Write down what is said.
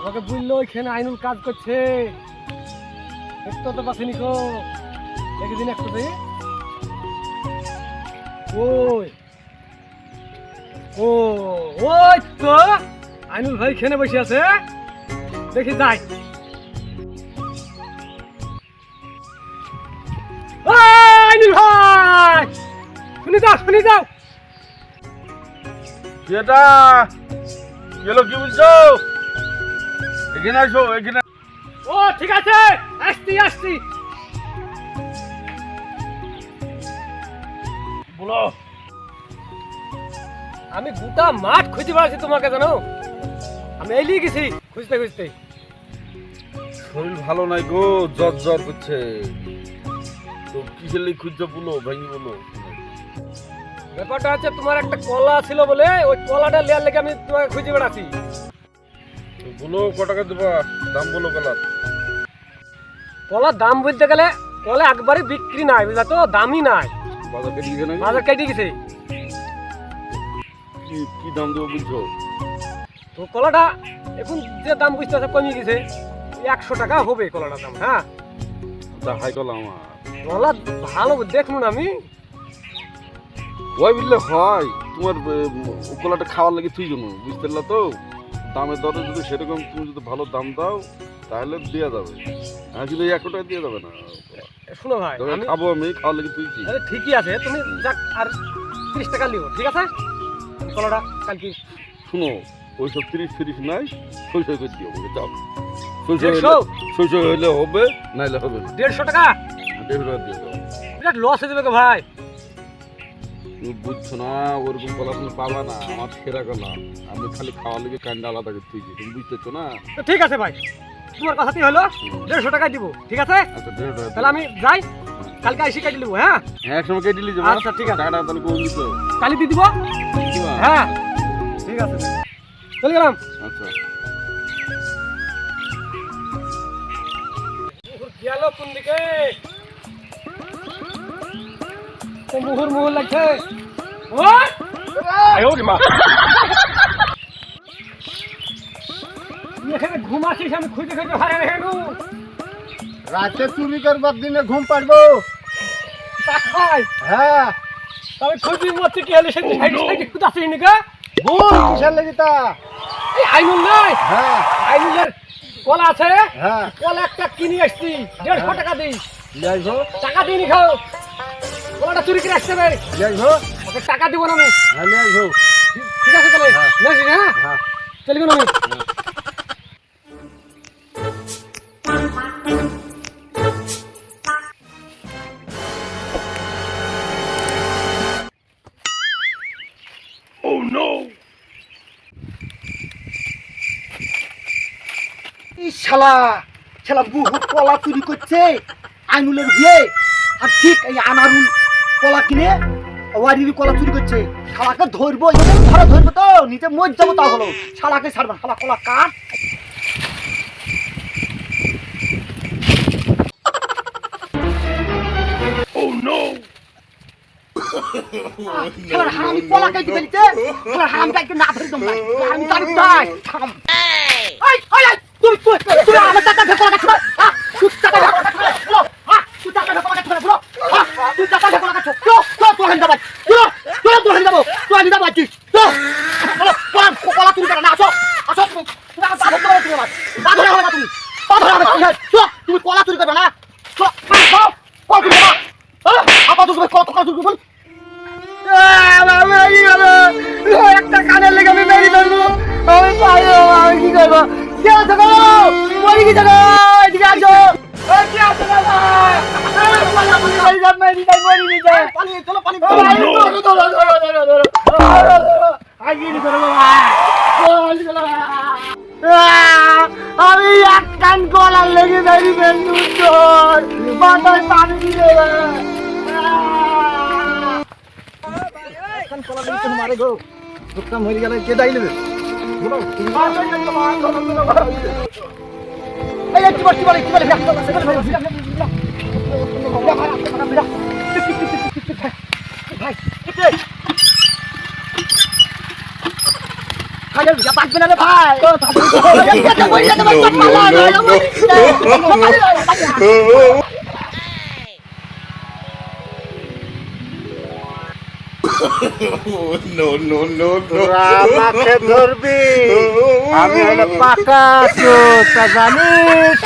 আমাকে বললো ওইখানে আইনুল কাজ করছে, দেখতে তো পাচ্ছি নিকো, একদিন একটু দে। ওই ও ওই তো আইনুল ভাই খেনে বসে আছে, দেখি যাই। আইনুল ভাই শুনে যাও, শুনে যাও। এটা গেল কি বুঝছো? এখানে আসো, এখানে। ও ঠিক আছে, আসছি আসছি। বলো। আমি গোটা মাঠ খুঁজে বেড়াচ্ছি তোমাকে, জানো? আমি এলিয়ে গেছি খুঁজতে খুঁজতে। শরীর ভালো নাই গো, জ্বর জ্বর করছে। তো কিসের লেগে খুঁজছো বলো, ভাঙি বলো। ব্যাপারটা হচ্ছে তোমার একটা কলা ছিল বলে ওই কলাটা লেয়ার লেগে আমি তোমাকে খুঁজে বেড়াচ্ছি। তো বলো ক টাকা দেবা, দাম বলো কলার। কলার দাম বলতে গেলে কলা একবারে বিক্রি নাই, বুঝলা তো, দামই নাই, বাজার কেটে গেছে নাকি? বাজার কেটে গেছে। কি দাম দেবো বুঝছো? তো কলাটা এখন যে দাম বুঝতে আছে কমে গেছে, 100 টাকা হবে কলাটার দাম। হ্যাঁ তা হাই কলা আমার কলা ভালো দেখুন আমি। ওই বুঝলে হয় তোমার কলাটা খাওয়ার লাগে তুই জন্য, বুঝতে পারলা তো? দামের দরে যদি সেরকম তুমি যদি ভালো দাম দাও তাহলে দেওয়া যাবে, হ্যাঁ কিন্তু 100 টাকা দিয়ে যাবে না। শুনো ভাই, আমি খাবো আমি, খাওয়ার লাগে তুই কি? আরে ঠিকই আছে, তুমি যাক আর 30 টাকা নিও, ঠিক আছে? আমি কলাটা কালকে শুনো, ওইসব 30 নাই, সই সই করে দিও বলে যাও। 150 সই হইলে হবে, নাইলে হবে না। 150 টাকা 150 টাকা দিয়ে দাও। বিরাট লস হয়ে যাবে গো ভাই। তুমি বুঝছো না, ওরকম কলা তুমি পাবা না, আমার সেরা কলা। আমি খালি খাওয়ার লেগে কান্ডা আলাদা করে তুই, তুমি বুঝতেছো না? তো ঠিক আছে ভাই, তোমার কথাতেই হলো, 150 টাকা দিব, ঠিক আছে? আচ্ছা 150 টাকা তাহলে আমি যাই, কালকে এসে কেটে নেবো। হ্যাঁ হ্যাঁ, একসময় কেটে নিয়ে যাবো। আচ্ছা, ঠিক আছে। টাকাটা তাহলে কোন দিছো? কালি দিয়ে দিব। হ্যাঁ ঠিক আছে, চলে গেলাম। আচ্ছা গেল কোন দিকে? মুহুর মুহুর লাগছে। এখানে ঘুমাচ্ছিস, আমি খুঁজে খুঁজে ভাড়া রেখে রাতে চুরি করবার দিনে ঘুম পারবো? হ্যাঁ, তবে খুঁজি মরছি কি হলে সেদিন সাইড সাইড খুঁজে আসিনি নাকি? ভুল কিসের লেগে তা? এই আইনুল নাই, হ্যাঁ আইনুলের কলা আছে, হ্যাঁ, কলা একটা কিনে আসছি, 150 টাকা দিই। যাইবো টাকা দিইনি, খাও কলাটা চুরি করে আসতে হবে, যাইবো, ওকে টাকা দিব না আমি। হ্যাঁ যাইবো। ঠিক আছে তাহলে, হ্যাঁ। নাকি? হ্যাঁ হ্যাঁ চলে গেলাম আমি। শালা শালা বহুত কলা চুরি করছে আইনুলের বিয়ে, আর ঠিক এই আনারুল কলা কিনে ওয়ারির কলা চুরি করছে। শালাকে ধরবো, ধরে ধরবো তো নিচে মর যাবো, তা হলো শালাকে ছাড়বা। শালা কলা কাট। শালার হারামি কলা কেটে ফেলছে, শালার হারাম কাটকে না ধরে দম নাই, আমি তার তাই থাম। এই এই এই, তুই আমার টাকা ভেকো লাগাচ্ছ, হ্যাঁ তুই টাকা ভেকো লাগাচ্ছ, হ্যাঁ তুই টাকা ভেকো লাগাচ্ছ, বলো হ্যাঁ তুই টাকা ভেকো লাগাচ্ছ, তো হান্দাবাদ, তো হান্দাবো, তো হান্দাবাদ তুই তো বলো, কলা তুমি করে না। আসো আসো, তুমি আমার পা ধরতে তুমি আমার পা ধরে হবে না, তুমি পা ধরে হবে না, তুমি কলা চুরি করবে না, তো কলা চুরি করবে, হ্যাঁ আপা তুমি কত কলা চুরি করবে? একটা কানের লেগে আমি মেরি ধরবো, আমি পাইব, আমি কি করবো? কে আছে গো? মরি কি জানো? এদিকে আসো। কে আছে বাবা? মেরি যাই, মরি নি যাই। পালিয়ে চলো, পালিয়ে ধরো, আগিয়ে ধরো বাবা। আমি এক কান গলার লেগে মেরি ফেললু, তোর মাথায় পানি দিয়ে কলা দিতে মারে গো, দোকান হয়ে গেলে কে দাই নেবে? ভাইয়ের বিয়া পাকবে না রে ভাই আমাকে ধরবি আমি হলো পাকা চোর তা জানিস